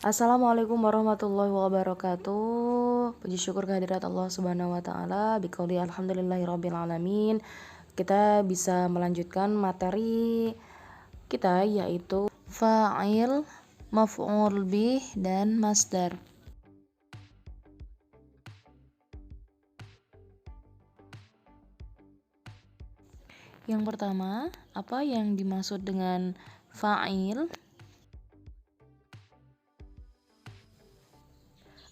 Assalamualaikum warahmatullahi wabarakatuh. Puji syukur kehadirat Allah Subhanahu wa taala. Biqauli alhamdulillahirabbil alamin. Kita bisa melanjutkan materi kita yaitu fa'il, maf'ul bih dan masdar. Yang pertama, apa yang dimaksud dengan fa'il?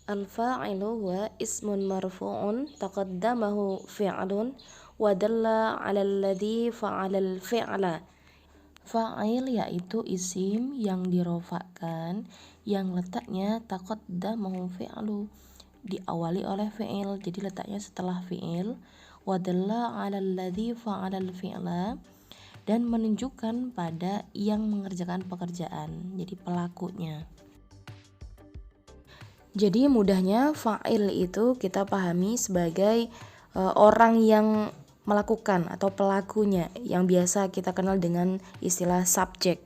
Al-fa'ilu huwa ismun marfu'un taqaddamahu fi'lun wa dalla 'ala alladhi fa'alal fi'la. Fa'il yaitu isim yang dirofakkan yang letaknya taqaddamahu fi'lu, diawali oleh fi'il, jadi letaknya setelah fi'il. Wa dalla 'ala alladhi fa'alal fi'la, dan menunjukkan pada yang mengerjakan pekerjaan, jadi pelakunya. Jadi mudahnya fa'il itu kita pahami sebagai orang yang melakukan atau pelakunya, yang biasa kita kenal dengan istilah subjek.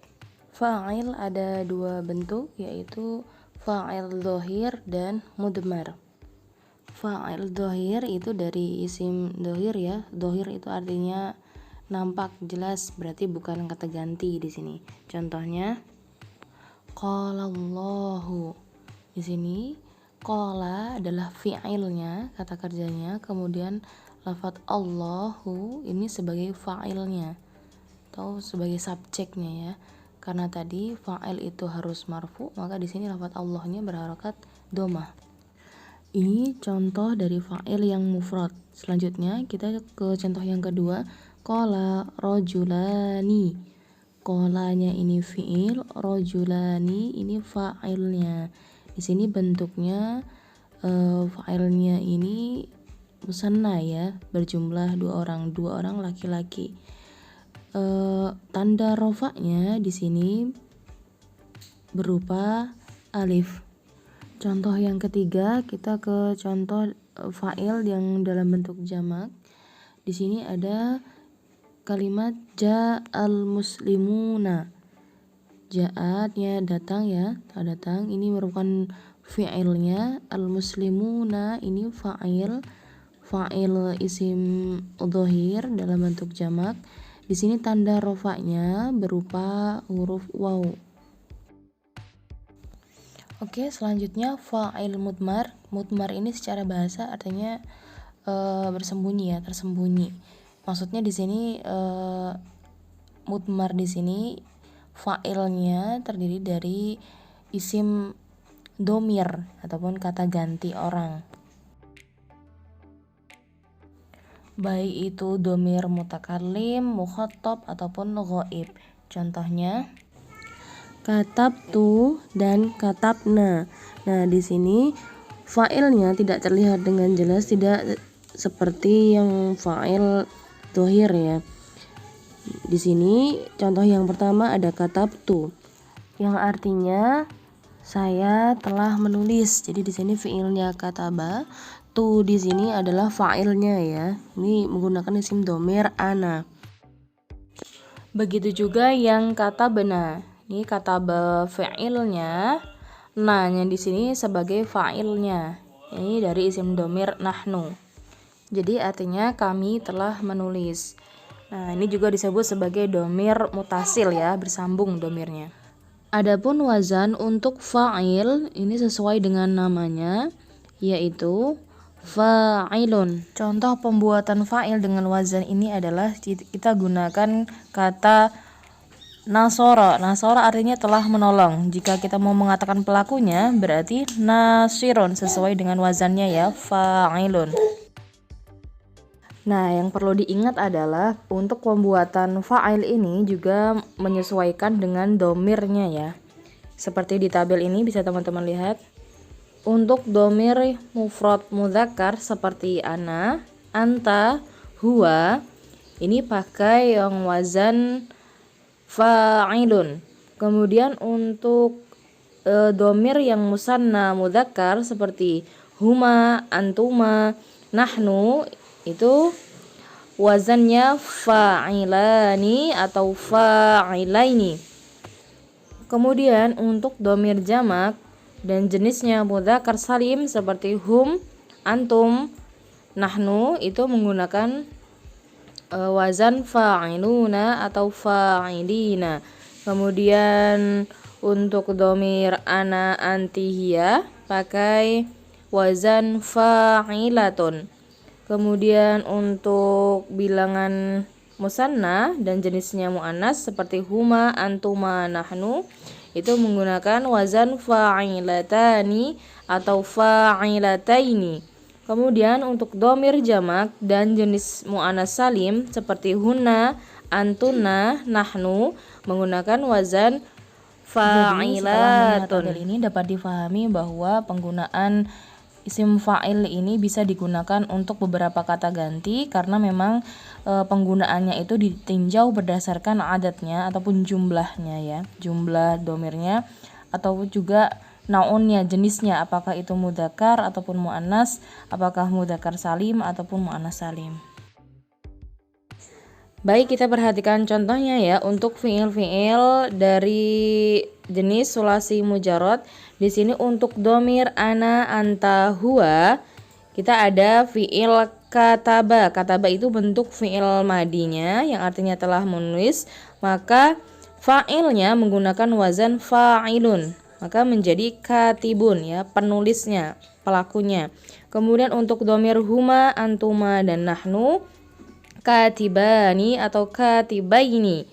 Fa'il ada dua bentuk, yaitu fa'il dhohir dan mudmar. Fa'il dhohir itu dari isim dhohir ya. Dhohir itu artinya nampak, jelas, berarti bukan kata ganti di sini. Contohnya qalallahu. Di sini qala adalah fi'ilnya, kata kerjanya, kemudian lafadz Allahu ini sebagai fa'ilnya atau sebagai subjeknya ya. Karena tadi fa'il itu harus marfu, maka di sini lafadz Allahnya berharokat dhammah. Ini contoh dari fa'il yang mufrad. Selanjutnya kita ke contoh yang kedua, qala rajulani. Qalanya ini fi'il, rajulani ini fa'ilnya. Di sini bentuknya fa'ilnya ini musanna ya, berjumlah dua orang laki-laki. Tanda rofaknya di sini berupa alif. Contoh yang ketiga, kita ke contoh fa'il yang dalam bentuk jamak. Di sini ada kalimat ja'al muslimuna. Ja'atnya datang ya, datang. Ini merupakan fi'ilnya. Al-muslimuna ini fa'il isim dhohir dalam bentuk jamak. Di sini tanda rofaknya berupa huruf waw. Oke, selanjutnya fa'il mudmar. Mudmar ini secara bahasa artinya bersembunyi ya, tersembunyi. Maksudnya di sini mudmar di sini fa'ilnya terdiri dari isim domir ataupun kata ganti orang, baik itu domir mutakallim, mukhatab ataupun ghaib. Contohnya katabtu dan katabna. Nah, di sini fa'ilnya tidak terlihat dengan jelas, tidak seperti yang fa'il dhohir ya. Di sini contoh yang pertama ada katabtu, yang artinya saya telah menulis. Jadi di sini fi'ilnya kataba, tu di sini adalah fa'ilnya ya. Ini menggunakan isim domir ana. Begitu juga yang katabna. Ini kataba fi'ilnya, na-nya di sini sebagai fa'ilnya. Ini dari isim domir nahnu. Jadi artinya kami telah menulis. Nah, ini juga disebut sebagai domir mutasil ya, bersambung domirnya. Adapun wazan untuk fa'il ini sesuai dengan namanya, yaitu fa'ilun. Contoh pembuatan fa'il dengan wazan ini adalah kita gunakan kata nasara. Nasara artinya telah menolong. Jika kita mau mengatakan pelakunya berarti nasirun, sesuai dengan wazannya ya, fa'ilun. Nah, yang perlu diingat adalah untuk pembuatan fa'il ini juga menyesuaikan dengan domirnya ya. Seperti di tabel ini bisa teman-teman lihat. Untuk domir mufrad mudzakkar seperti ana, anta, huwa, ini pakai yang wazan fa'ilun. Kemudian untuk domir yang musanna mudzakkar seperti huma, antuma, nahnu, itu wazannya fa'ilani atau fa'ilaini. Kemudian untuk domir jamak dan jenisnya mudzakkar salim seperti hum, antum, nahnu itu menggunakan wazan fa'iluna atau fa'ilina. Kemudian untuk domir ana, anti, hiya pakai wazan fa'ilatun. Kemudian untuk bilangan musanna dan jenisnya muannas seperti huma, antuma, nahnu itu menggunakan wazan fa'ilatani atau fa'ilataini. Kemudian untuk domir jamak dan jenis mu'annas salim seperti hunna, antuna, nahnu menggunakan wazan fa'ilatun. Jadi ini dapat difahami bahwa penggunaan isim fa'il ini bisa digunakan untuk beberapa kata ganti karena memang penggunaannya itu ditinjau berdasarkan adatnya ataupun jumlahnya ya, jumlah domirnya atau juga naunnya, jenisnya, apakah itu mudzakkar ataupun muannas, apakah mudzakkar salim ataupun muannas salim. Baik, kita perhatikan contohnya ya untuk fiil-fiil dari jenis sulasi mujarrad. Di sini untuk domir ana, anta, huwa kita ada fiil kataba. Kataba itu bentuk fiil madinya yang artinya telah menulis, maka fa'ilnya menggunakan wazan fa'ilun. Maka menjadi katibun ya, penulisnya, pelakunya. Kemudian untuk domir huma, antuma, dan nahnu katibani atau katibaini.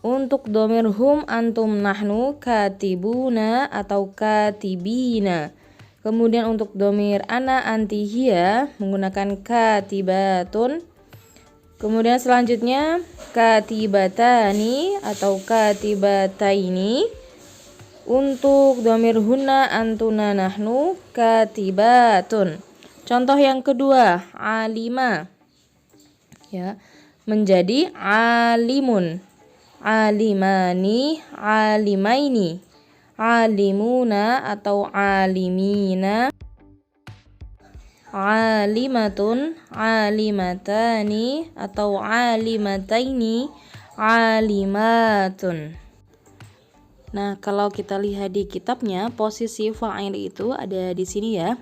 Untuk domir hum, antum, nahnu katibuna atau katibina. Kemudian untuk domir ana, anti, hiya menggunakan katibatun. Kemudian selanjutnya katibatani atau katibataini. Untuk domir hunna, antuna, nahnu katibatun. Contoh yang kedua, alima ya, menjadi alimun, alimani, alimaini, alimuna atau alimina, alimatun, alimatani atau alimataini, alimatun. Nah, kalau kita lihat di kitabnya, posisi fa'il itu ada di sini ya.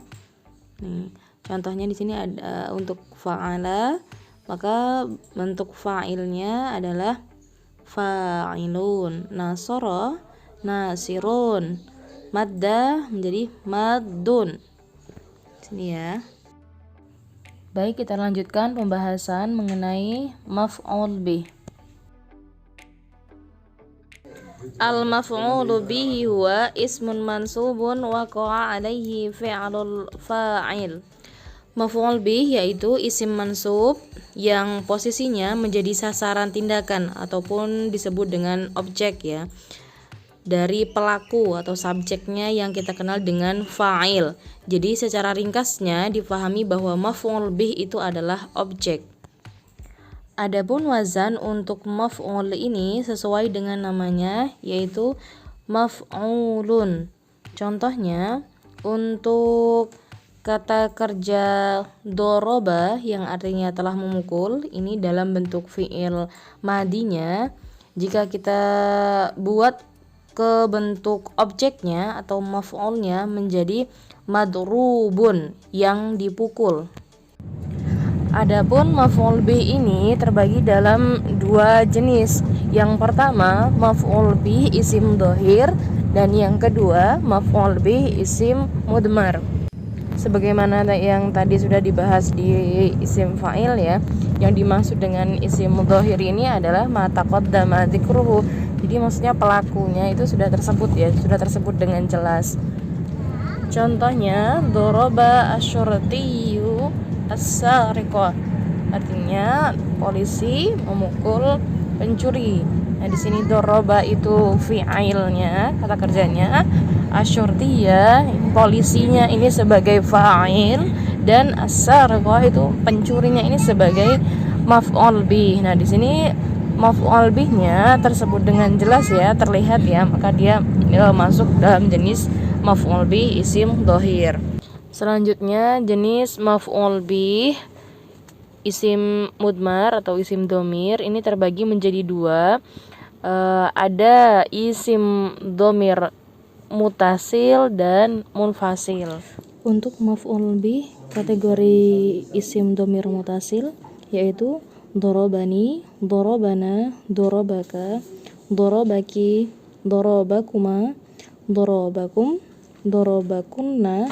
Nih, contohnya di sini ada untuk fa'ala, maka bentuk fa'ilnya adalah fa'ilun, nasara, nasirun, madda menjadi maddun. Sini ya. Baik, kita lanjutkan pembahasan mengenai maf'ul bih. Al-maf'ulu bihi huwa ismun mansubun waqa'a alaihi fi'lul fa'il. Maf'ul bih yaitu isim mansub yang posisinya menjadi sasaran tindakan ataupun disebut dengan objek ya, dari pelaku atau subjeknya yang kita kenal dengan fa'il. Jadi secara ringkasnya difahami bahwa maf'ul bih itu adalah objek. Adapun wazan untuk maf'ul ini sesuai dengan namanya, yaitu maf'ulun. Contohnya untuk kata kerja doroba yang artinya telah memukul, ini dalam bentuk fi'il madinya. Jika kita buat ke bentuk objeknya atau maf'ulnya menjadi madrubun, yang dipukul. Adapun maf'ul bih ini terbagi dalam dua jenis. Yang pertama maf'ul bih isim dhohir dan yang kedua maf'ul bih isim mudmar. Sebagaimana yang tadi sudah dibahas di isim fa'il ya, yang dimaksud dengan isim dhohir ini adalah ma taqaddama dzikruhu. Jadi maksudnya pelakunya itu sudah tersebut ya, sudah tersebut dengan jelas. Contohnya doroba asyurtiyu as-sariqah, artinya polisi memukul pencuri. Nah, di sini doroba itu fi'ilnya, kata kerjanya, asyurtiyah polisinya ini sebagai fa'il, dan as-sariqah itu pencurinya ini sebagai maf'ul bih. Nah, di sini maf'ul bihnya tersebut dengan jelas ya, terlihat ya, maka dia masuk dalam jenis maf'ul bih isim dhohir. Selanjutnya jenis maf'ul bih isim mudmar atau isim domir ini terbagi menjadi dua. Ada isim domir mutasil dan munfasil. Untuk maf'ul bih kategori isim domir mutasil yaitu dorobani, dorobana, dorobaka, dorobaki, dorobakuma, dorobakum, dorobakunna,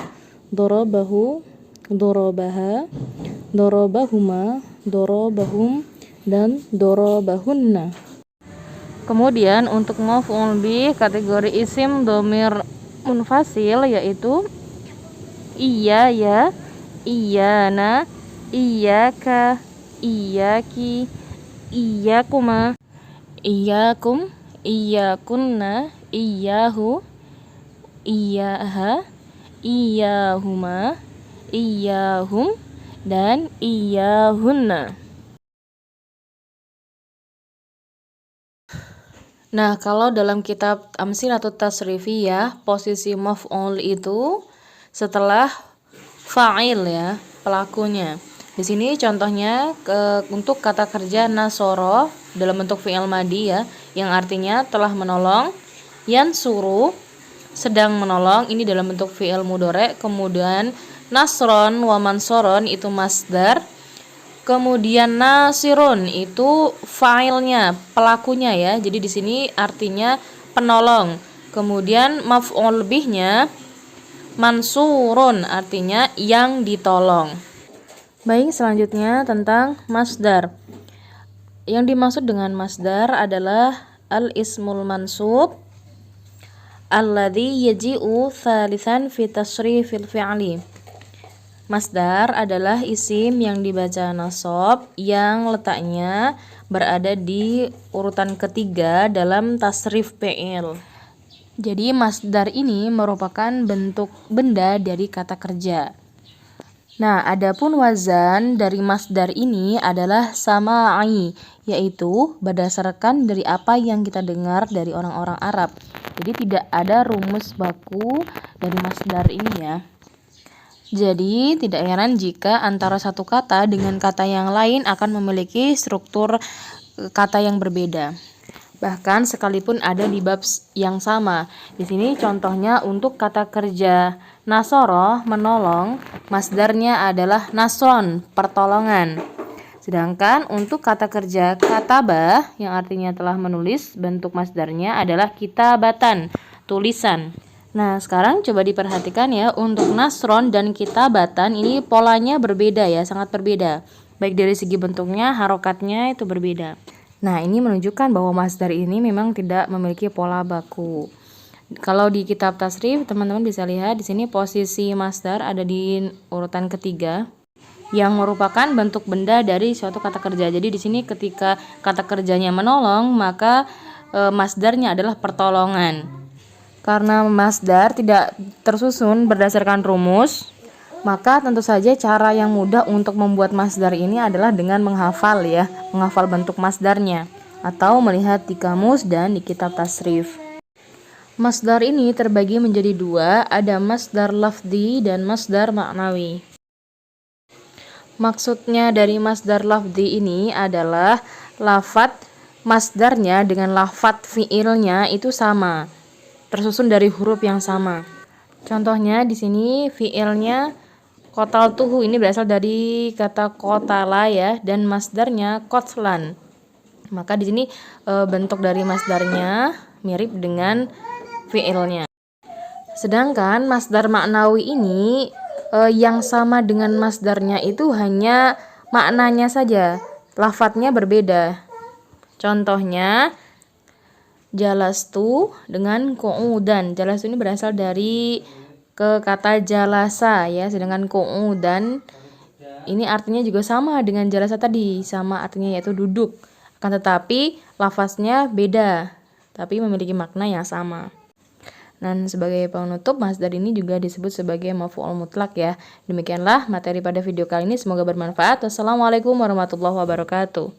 dorobahu, dorobaha, dorobahuma, dorobahum, dan dorobahunna. Kemudian untuk maf'ul bih kategori isim domir munfasil yaitu iya ya, iyana, iyaka, iyaki, iyakuma, iyakum, iyakunna, iyahu, iyaha, iyahuma, iyahum, dan iyahunna. Nah, kalau dalam kitab Amsil atau Tasrifiyah, posisi maf'ul itu setelah fa'il ya, pelakunya. Di sini contohnya untuk kata kerja nasoro dalam bentuk fi'il madi ya, yang artinya telah menolong. Yansuru, sedang menolong, ini dalam bentuk fi'il mudhari'. Kemudian nasron wa mansoron itu masdar. Kemudian nasirun itu fa'ilnya, pelakunya ya. Jadi di sini artinya penolong. Kemudian maf'ul bihnya mansurun, artinya yang ditolong. Baik, selanjutnya tentang masdar. Yang dimaksud dengan masdar adalah al-ismul mansub alladzi yaji'u thalithan fi tasrifil fi'li. Masdar adalah isim yang dibaca nasab yang letaknya berada di urutan ketiga dalam tasrif fi'il. Jadi masdar ini merupakan bentuk benda dari kata kerja. Nah, adapun wazan dari masdar ini adalah sama'i, yaitu berdasarkan dari apa yang kita dengar dari orang-orang Arab. Jadi tidak ada rumus baku dari masdar ini ya. Jadi, tidak heran jika antara satu kata dengan kata yang lain akan memiliki struktur kata yang berbeda. Bahkan sekalipun ada di bab yang sama. Di sini contohnya untuk kata kerja nasoro, menolong, masdarnya adalah nasron, pertolongan. Sedangkan untuk kata kerja katabah yang artinya telah menulis, bentuk masdarnya adalah kitabatan, tulisan. Nah, sekarang coba diperhatikan ya, untuk nasron dan kitabatan ini polanya berbeda ya, sangat berbeda. Baik dari segi bentuknya, harokatnya itu berbeda. Nah, ini menunjukkan bahwa masdar ini memang tidak memiliki pola baku. Kalau di kitab tasrif, teman-teman bisa lihat di sini posisi masdar ada di urutan ketiga yang merupakan bentuk benda dari suatu kata kerja. Jadi di sini ketika kata kerjanya menolong, maka masdarnya adalah pertolongan. Karena masdar tidak tersusun berdasarkan rumus, maka tentu saja cara yang mudah untuk membuat masdar ini adalah dengan menghafal ya, menghafal bentuk masdarnya atau melihat di kamus dan di kitab tasrif. Masdar ini terbagi menjadi dua, ada masdar lafzi dan masdar maknawi. Maksudnya dari masdar lafzi ini adalah lafat masdarnya dengan lafat fiilnya itu sama, tersusun dari huruf yang sama. Contohnya di sini fiilnya kotal tuhu ini berasal dari kata kotala ya, dan masdarnya kotlan. Maka di sini bentuk dari masdarnya mirip dengan fiilnya. Sedangkan masdar maknawi ini yang sama dengan masdarnya itu hanya maknanya saja, lafadznya berbeda. Contohnya jalastu dengan qu'udan. Jalastu ini berasal dari kata jalasa ya, sedangkan qu'udan ini artinya juga sama dengan jalasa tadi, sama artinya yaitu duduk. Akan tetapi lafaznya beda, tapi memiliki makna yang sama. Dan sebagai penutup, masdar ini juga disebut sebagai maf'ul mutlak ya. Demikianlah materi pada video kali ini, semoga bermanfaat. Wassalamualaikum warahmatullahi wabarakatuh.